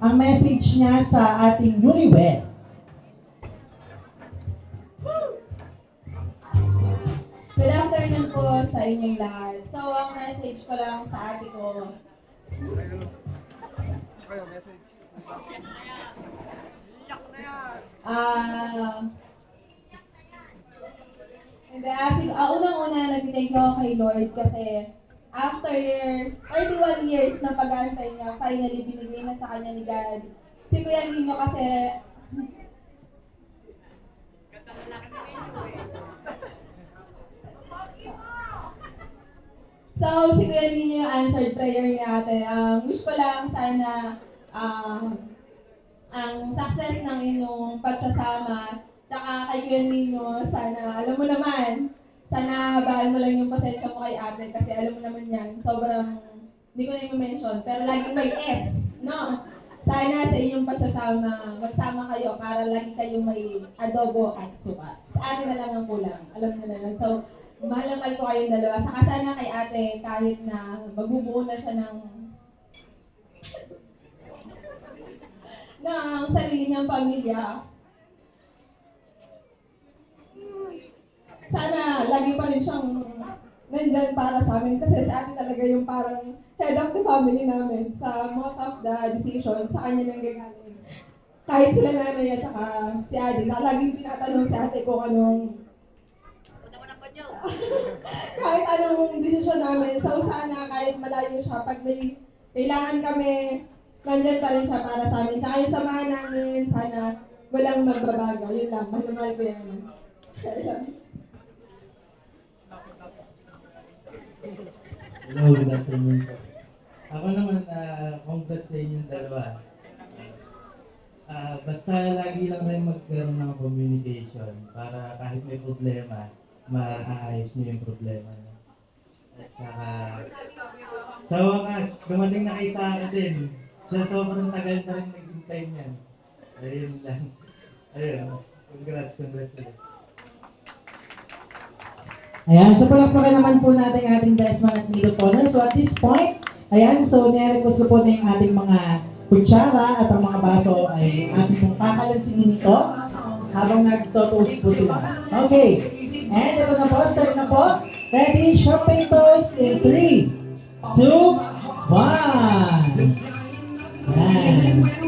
ang message niya sa ating newlywed. Good afternoon po sa inyong lahat. So, ang message ko lang sa ate ko. Unang-una, nag-thank ako kay Lord kasi after 31 years na pag-aantay niya, finally binigay na sa kanya ni God. Si Kuya Nino kasi So, si Kuya Nino yung answered prayer ni ate. Wish ko lang sana ang success ng inyong pagsasama. Tsaka kay Kuya Nino, sana, alam mo naman, sana habaan mo lang yung pasensya mo kay ate kasi alam mo naman yan, sobrang, hindi ko na yung mention, pero laging may S, no? Sana sa inyong pagsasama, magsama kayo para lagi kayong may adobo at suka. Sa ate na lang ang kulang, alam mo na lang. So, mahal na mahal ko kayong dalawa. Saka sana kay ate, kahit na magbubuo na siya ng sarili niyang pamilya, sana lagi pa rin siyang nandyan para sa amin kasi sa atin talaga yung parang head of the family namin sa most of the decision, sa kanya nang gagaling. Kahit sila nanay at saka si Adi, laging tinatanong si ate kung anong kahit anong desisyon namin. So sana kahit malayo siya, pag may kailangan kami, nandyan pa rin siya para sa amin. Saka yung samahan namin, sana walang magbabago. Yun lang, mahal ko yan. Hello, good afternoon po. Ako naman, congrats sa inyong dalawa. Basta lagi lang rin magkaroon ng communication para kahit may problema, maayos niyo yung problema. At saka, sa wakas, dumating na kayo sa akin din. Sa sobrang tagal na rin naghintay niyan. Ayun lang. Ayun, congrats ulit. Ayan, so palakpakan naman po natin ating best man at middle corner. So at this point, ayan, so nire-request ko po na yung ating mga kutsara at ang mga baso ay ating pong kakalansingin ito habang nagto-toast po sila. Okay, and ito na po, start na po. Ready, shopping toast in 3, 2, 1. Ayan.